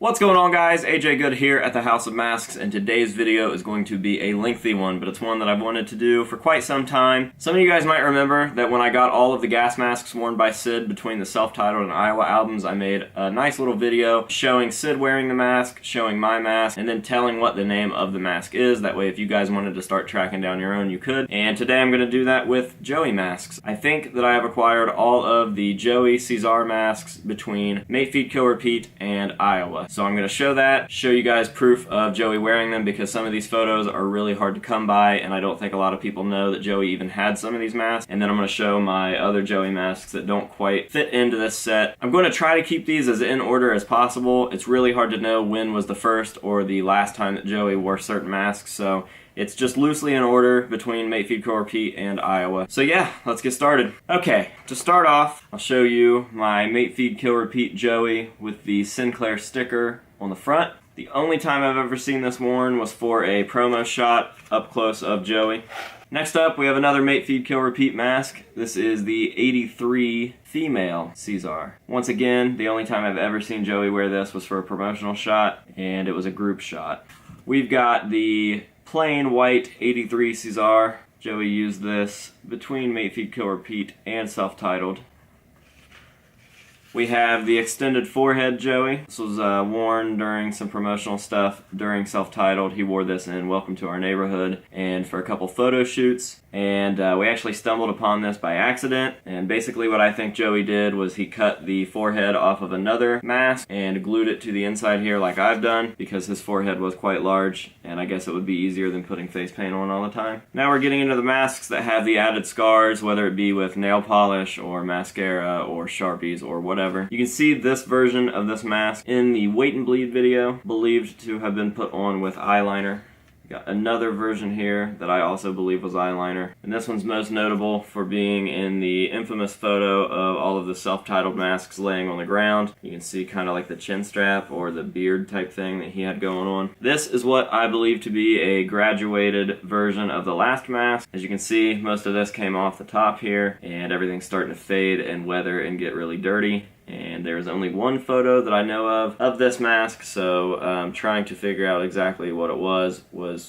What's going on, guys? AJ Good here at the House of Masks, and today's video is going to be a lengthy one, but it's one that I've wanted to do for quite some time. Some of you guys might remember that when I got all of the gas masks worn by Sid between the self-titled and Iowa albums, I made a nice little video showing Sid wearing the mask, showing my mask, and then telling what the name of the mask is. That way, if you guys wanted to start tracking down your own, you could. And today I'm going to do that with Joey masks. I think that I have acquired all of the Joey Caesar masks between Mate, Feed, Kill, Repeat, and Iowa. So I'm going to show that, show you guys proof of Joey wearing them, because some of these photos are really hard to come by, and I don't think a lot of people know that Joey even had some of these masks. And then I'm going to show my other Joey masks that don't quite fit into this set. I'm going to try to keep these as in order as possible. It's really hard to know when was the first or the last time that Joey wore certain masks, so it's just loosely in order between Mate, Feed, Kill, Repeat, and Iowa. So yeah, let's get started. Okay, to start off, I'll show you my Mate, Feed, Kill, Repeat Joey with the Sinclair sticker on the front. The only time I've ever seen this worn was for a promo shot up close of Joey. Next up, we have another Mate, Feed, Kill, Repeat mask. This is the 83 female Caesar. Once again, the only time I've ever seen Joey wear this was for a promotional shot, and it was a group shot. We've got the plain white 83 Caesar. Joey used this between Mate, Feed, Kill, Repeat and self-titled. We have the extended forehead Joey. This was worn during some promotional stuff during self-titled. He wore this in Welcome to Our Neighborhood and for a couple photo shoots. And we actually stumbled upon this by accident. And basically what I think Joey did was he cut the forehead off of another mask and glued it to the inside here like I've done, because his forehead was quite large, and I guess it would be easier than putting face paint on all the time. Now we're getting into the masks that have the added scars, whether it be with nail polish or mascara or Sharpies or whatever. You can see this version of this mask in the Wait and Bleed video, believed to have been put on with eyeliner. Got another version here that I also believe was eyeliner. And this one's most notable for being in the infamous photo of all of the self-titled masks laying on the ground. You can see kind of like the chin strap or the beard type thing that he had going on. This is what I believe to be a graduated version of the last mask. As you can see, most of this came off the top here, and everyth's starting to fade and weather and get really dirty. And there's only one photo that I know of this mask, so trying to figure out exactly what it was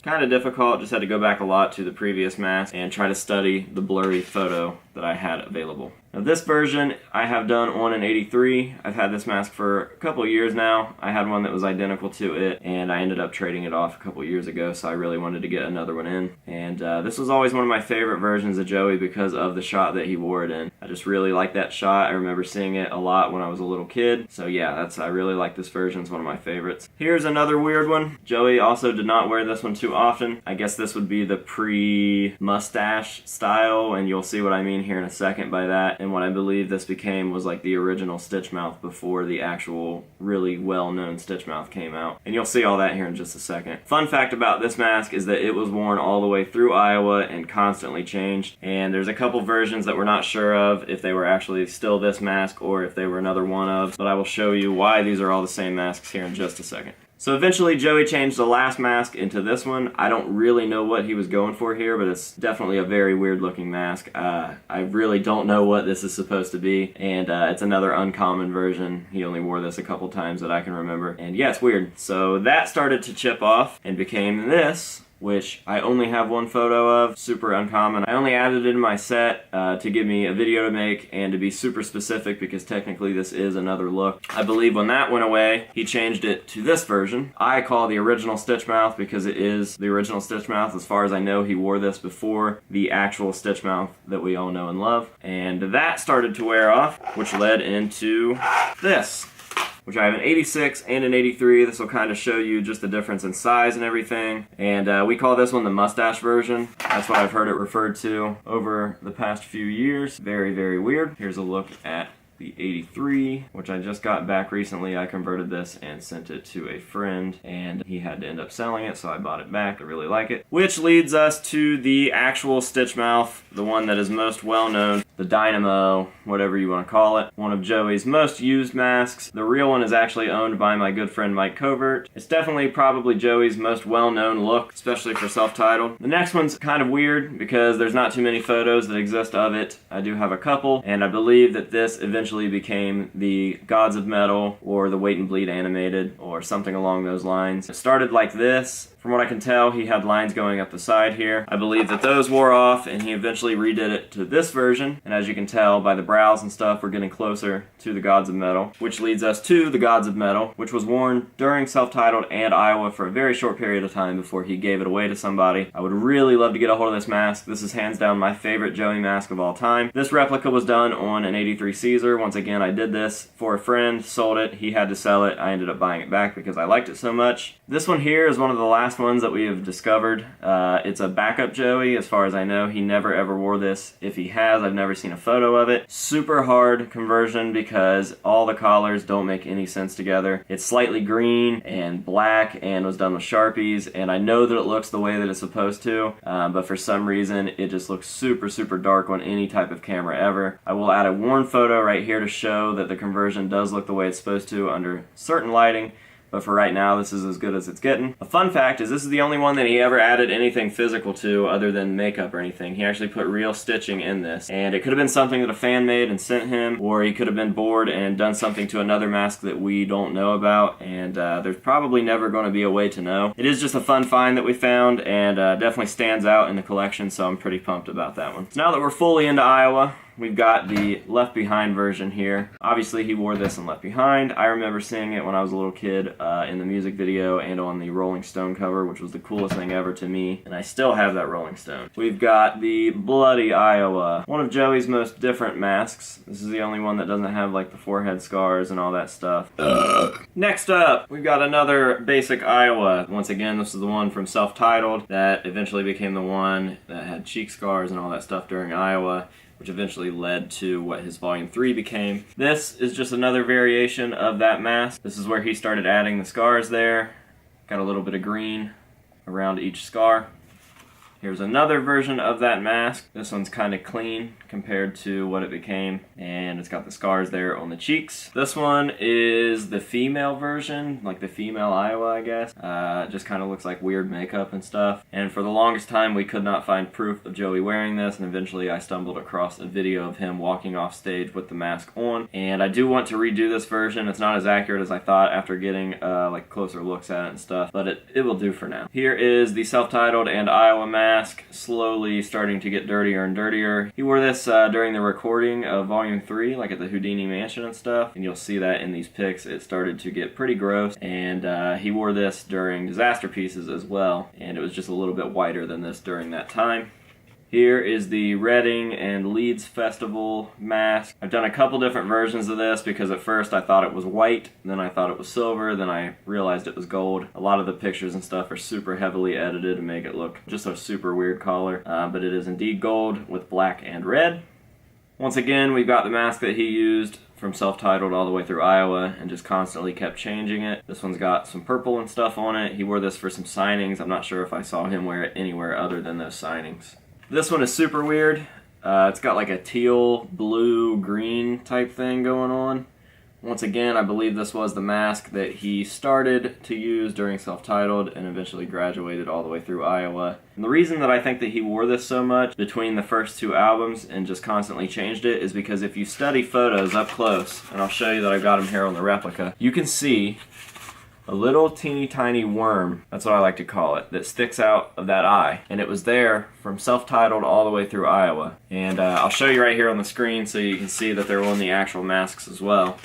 kind of difficult. Just had to go back a lot to the previous mask and try to study the blurry photo that I had available. Now this version I have done on an 83. I've had this mask for a couple years now. I had one that was identical to it, and I ended up trading it off a couple years ago, so I really wanted to get another one in. And this was always one of my favorite versions of Joey because of the shot that he wore it in. I just really like that shot. I remember seeing it a lot when I was a little kid. So yeah, I really like this version. It's one of my favorites. Here's another weird one. Joey also did not wear this one too often. I guess this would be the pre-mustache style, and you'll see what I mean here in a second by that. And what I believe this became was like the original Stitch Mouth before the actual really well-known Stitch Mouth came out. And you'll see all that here in just a second. Fun fact about this mask is that it was worn all the way through Iowa and constantly changed. And there's a couple versions that we're not sure of if they were actually still this mask or if they were another one of, but I will show you why these are all the same masks here in just a second. So eventually Joey changed the last mask into this one. I don't really know what he was going for here, but it's definitely a very weird looking mask. I really don't know what this is supposed to be, and it's another uncommon version. He only wore this a couple times that I can remember. And yeah, it's weird. So that started to chip off and became this, which I only have one photo of, super uncommon. I only added it in my set to give me a video to make and to be super specific, because technically this is another look. I believe when that went away, he changed it to this version. I call the original Stitch Mouth because it is the original Stitch Mouth. As far as I know, he wore this before the actual Stitch Mouth that we all know and love. And that started to wear off, which led into this, which I have an 86 and an 83. This will kind of show you just the difference in size and everything. And we call this one the mustache version. That's what I've heard it referred to over the past few years. Very, very weird. Here's a look at the 83, which I just got back recently. I converted this and sent it to a friend, and he had to end up selling it, so I bought it back. I really like it. Which leads us to the actual Stitch Mouth, the one that is most well known. the Dynamo, whatever you want to call it. One of Joey's most used masks. The real one is actually owned by my good friend Mike Covert. It's definitely probably Joey's most well-known look, especially for self-titled. The next one's kind of weird because there's not too many photos that exist of it. I do have a couple, and I believe that this eventually became the Gods of Metal or the Wait and Bleed animated or something along those lines. It started like this. From what I can tell, he had lines going up the side here. I believe that those wore off, and he eventually redid it to this version. And as you can tell by the brows and stuff, we're getting closer to the Gods of Metal, which leads us to the Gods of Metal, which was worn during self-titled and Iowa for a very short period of time before he gave it away to somebody. I would really love to get a hold of this mask. This is hands down my favorite Joey mask of all time. This replica was done on an 83 Caesar. Once again, I did this for a friend, sold it, he had to sell it. I ended up buying it back because I liked it so much. This one here is one of the last ones that we have discovered. It's a backup Joey, as far as I know. He never ever wore this. If he has, I've never seen a photo of it. Super hard conversion because all the collars don't make any sense together. It's slightly green and black and was done with Sharpies, and I know that it looks the way that it's supposed to, but for some reason it just looks super, super dark on any type of camera ever. I will add a worn photo right here to show that the conversion does look the way it's supposed to under certain lighting. But for right now, this is as good as it's getting. A fun fact is this is the only one that he ever added anything physical to other than makeup or anything. He actually put real stitching in this. And it could have been something that a fan made and sent him, or he could have been bored and done something to another mask that we don't know about, and there's probably never going to be a way to know. It is just a fun find that we found, and definitely stands out in the collection, so I'm pretty pumped about that one. So now that we're fully into Iowa, we've got the Left Behind version here. Obviously, he wore this in Left Behind. I remember seeing it when I was a little kid in the music video and on the Rolling Stone cover, which was the coolest thing ever to me, and I still have that Rolling Stone. We've got the Bloody Iowa, one of Joey's most different masks. This is the only one that doesn't have like the forehead scars and all that stuff. Next up, we've got another basic Iowa. Once again, this is the one from Self-Titled that eventually became the one that had cheek scars and all that stuff during Iowa, which eventually led to what his Volume 3 became. This is just another variation of that mask. This is where he started adding the scars there. Got a little bit of green around each scar. Here's another version of that mask. This one's kind of clean compared to what it became, and it's got the scars there on the cheeks. This one is the female version, like the female Iowa, I guess. Just kind of looks like weird makeup and stuff. And for the longest time, we could not find proof of Joey wearing this, and eventually I stumbled across a video of him walking off stage with the mask on. And I do want to redo this version. It's not as accurate as I thought after getting like closer looks at it and stuff, but it will do for now. Here is the Self-Titled and Iowa mask, slowly starting to get dirtier and dirtier. He wore this during the recording of Volume 3, like at the Houdini Mansion and stuff, and you'll see that in these pics. It started to get pretty gross, and he wore this during Disaster Pieces as well, and it was just a little bit whiter than this during that time. Here is the Reading and Leeds Festival mask. I've done a couple different versions of this because at first I thought it was white, then I thought it was silver, then I realized it was gold. A lot of the pictures and stuff are super heavily edited to make it look just a super weird color, but it is indeed gold with black and red. Once again, we've got the mask that he used from Self-Titled all the way through Iowa and just constantly kept changing it. This one's got some purple and stuff on it. He wore this for some signings. I'm not sure if I saw him wear it anywhere other than those signings. This one is super weird. It's got like a teal, blue, green type thing going on. Once again, I believe this was the mask that he started to use during Self-Titled and eventually graduated all the way through Iowa. And the reason that I think that he wore this so much between the first two albums and just constantly changed it is because if you study photos up close, and I'll show you that I've got him here on the replica, you can see a little teeny tiny worm, that's what I like to call it, that sticks out of that eye. And it was there from Self-Titled all the way through Iowa. And I'll show you right here on the screen so you can see that they're on the actual masks as well.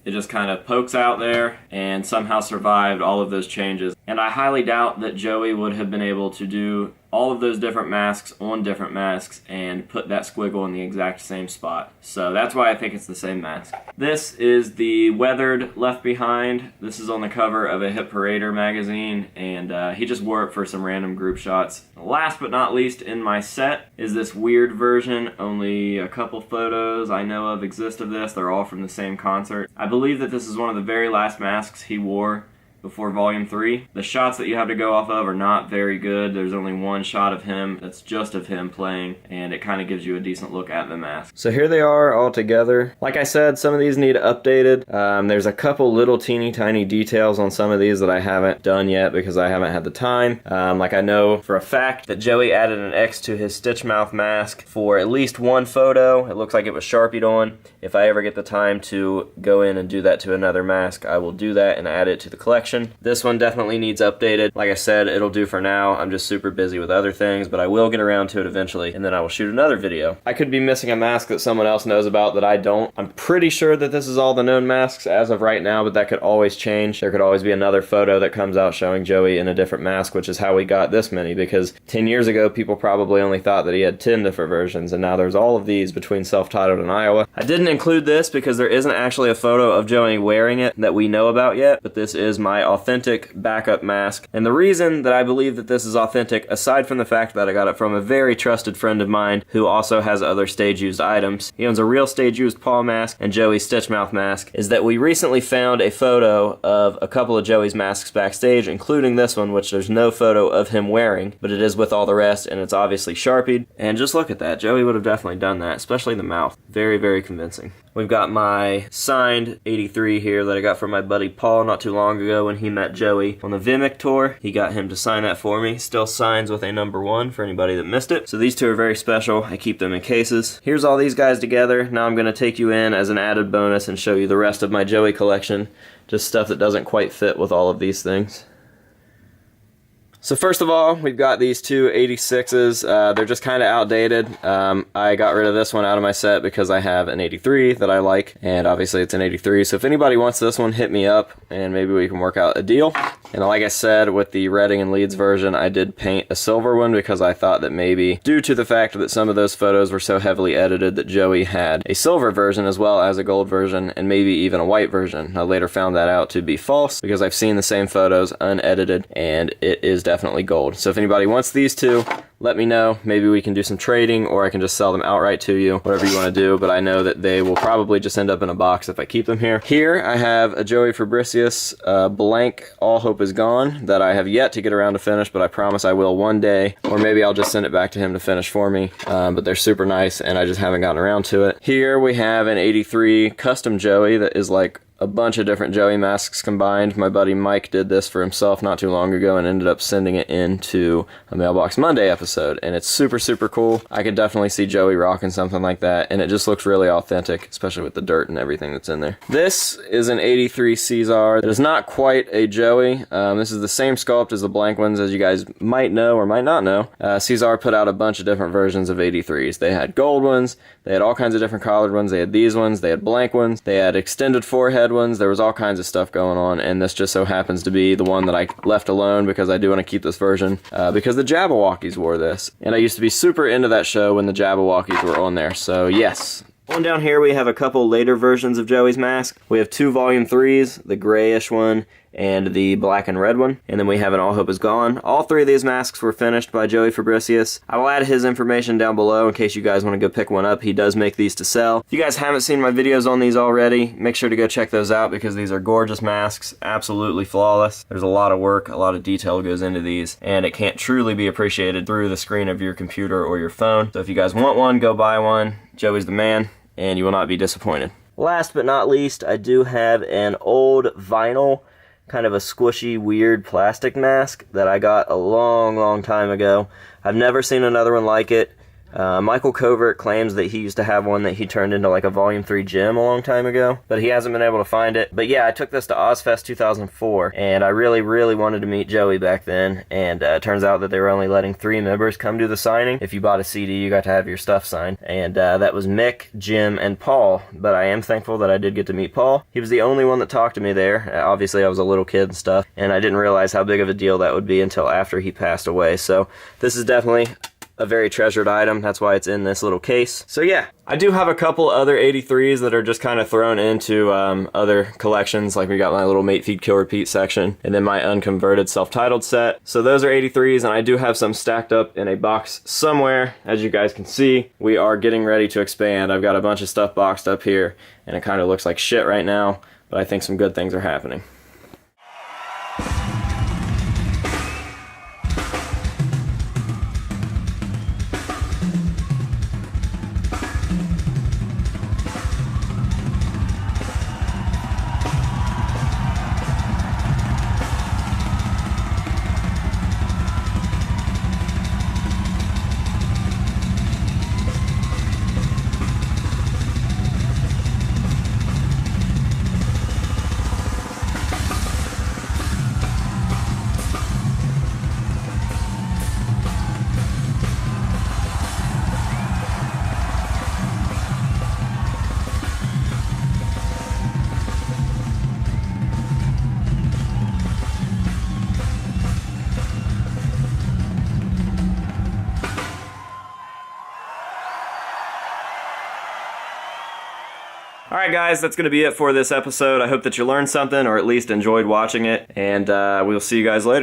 It just kind of pokes out there and somehow survived all of those changes. And I highly doubt that Joey would have been able to do all of those different masks on different masks and put that squiggle in the exact same spot. So that's why I think it's the same mask. This is the weathered Left Behind. This is on the cover of a Hit Parader magazine, and he just wore it for some random group shots. Last but not least in my set is this weird version. Only a couple photos I know of exist of this. They're all from the same concert. I believe that this is one of the very last masks he wore before Volume 3. The shots that you have to go off of are not very good. There's only one shot of him that's just of him playing, and it kind of gives you a decent look at the mask. So here they are all together. Like I said, some of these need updated. There's a couple little teeny tiny details on some of these that I haven't done yet because I haven't had the time. Like I know for a fact that Joey added an X to his stitch mouth mask for at least one photo. It looks like it was Sharpied on. If I ever get the time to go in and do that to another mask, I will do that and add it to the collection. This one definitely needs updated. Like I said, it'll do for now. I'm just super busy with other things, but I will get around to it eventually, and then I will shoot another video. I could be missing a mask that someone else knows about that I don't. I'm pretty sure that this is all the known masks as of right now, but that could always change. There could always be another photo that comes out showing Joey in a different mask, which is how we got this many, because 10 years ago, people probably only thought that he had 10 different versions, and now there's all of these between Self-Titled and Iowa. I didn't include this because there isn't actually a photo of Joey wearing it that we know about yet, but this is my authentic backup mask. And the reason that I believe that this is authentic, aside from the fact that I got it from a very trusted friend of mine who also has other stage-used items, he owns a real stage-used paw mask and Joey's stitch mouth mask, is that we recently found a photo of a couple of Joey's masks backstage, including this one, which there's no photo of him wearing, but it is with all the rest, and it's obviously Sharpied. And just look at that. Joey would have definitely done that, especially the mouth. Very, very convincing. We've got my signed 83 here that I got from my buddy Paul not too long ago when he met Joey on the Vimic tour. He got him to sign that for me. Still signs with a number 1 for anybody that missed it. So these two are very special. I keep them in cases. Here's all these guys together. Now I'm going to take you in as an added bonus and show you the rest of my Joey collection. Just stuff that doesn't quite fit with all of these things. So first of all, we've got these two 86s. They're just kind of outdated. I got rid of this one out of my set because I have an 83 that I like, and obviously it's an 83. So if anybody wants this one, hit me up, and maybe we can work out a deal. And like I said, with the Redding and Leeds version, I did paint a silver one because I thought that maybe, due to the fact that some of those photos were so heavily edited, that Joey had a silver version as well as a gold version, and maybe even a white version. I later found that out to be false because I've seen the same photos unedited, and it is definitely gold. So if anybody wants these two, let me know. Maybe we can do some trading, or I can just sell them outright to you, whatever you want to do, but I know that they will probably just end up in a box if I keep them here. Here I have a Joey Fabricius blank All Hope Is Gone that I have yet to get around to finish, but I promise I will one day, or maybe I'll just send it back to him to finish for me, but they're super nice and I just haven't gotten around to it. Here we have an 83 custom Joey that is like a bunch of different Joey masks combined. My buddy Mike did this for himself not too long ago and ended up sending it into a Mailbox Monday episode, and it's super, super cool. I could definitely see Joey rocking something like that, and it just looks really authentic, especially with the dirt and everything that's in there. This is an 83 Caesar. It is not quite a Joey. This is the same sculpt as the blank ones, as you guys might know or might not know. Caesar put out a bunch of different versions of 83s. They had gold ones, they had all kinds of different collared ones, they had these ones, they had blank ones, they had extended forehead ones. There was all kinds of stuff going on, and this just so happens to be the one that I left alone because I do want to keep this version because the Jabberwockies wore this, and I used to be super into that show when the Jabberwockies were on there, so yes. On down here we have a couple later versions of Joey's mask. We have two volume 3s, the grayish one and the black and red one, and then we have an All Hope Is Gone. All three of these masks were finished by Joey Fabricius. I will add his information down below in case you guys want to go pick one up. He does make these to sell. If you guys haven't seen my videos on these already, make sure to go check those out because these are gorgeous masks, absolutely flawless. There's a lot of work, a lot of detail goes into these, and it can't truly be appreciated through the screen of your computer or your phone. So if you guys want one, go buy one. Joey's the man, and you will not be disappointed. Last but not least, I do have an old vinyl, kind of a squishy, weird plastic mask that I got a long, long time ago. I've never seen another one like it. Michael Covert claims that he used to have one that he turned into like a Volume 3 gem a long time ago, but he hasn't been able to find it. But yeah, I took this to Ozfest 2004, and I really, really wanted to meet Joey back then, and it turns out that they were only letting 3 members come to the signing. If you bought a CD, you got to have your stuff signed, and that was Mick, Jim, and Paul, but I am thankful that I did get to meet Paul. He was the only one that talked to me there. Obviously, I was a little kid and stuff, and I didn't realize how big of a deal that would be until after he passed away, so this is definitely a very treasured item. That's why it's in this little case. So yeah, I do have a couple other 83s that are just kind of thrown into other collections. Like we got my little Mate Feed Kill Repeat section, and then my unconverted self-titled set. So those are 83s, and I do have some stacked up in a box somewhere. As you guys can see, we are getting ready to expand. I've got a bunch of stuff boxed up here, and it kind of looks like shit right now, but I think some good things are happening. Alright guys, that's going to be it for this episode. I hope that you learned something or at least enjoyed watching it, and we'll see you guys later.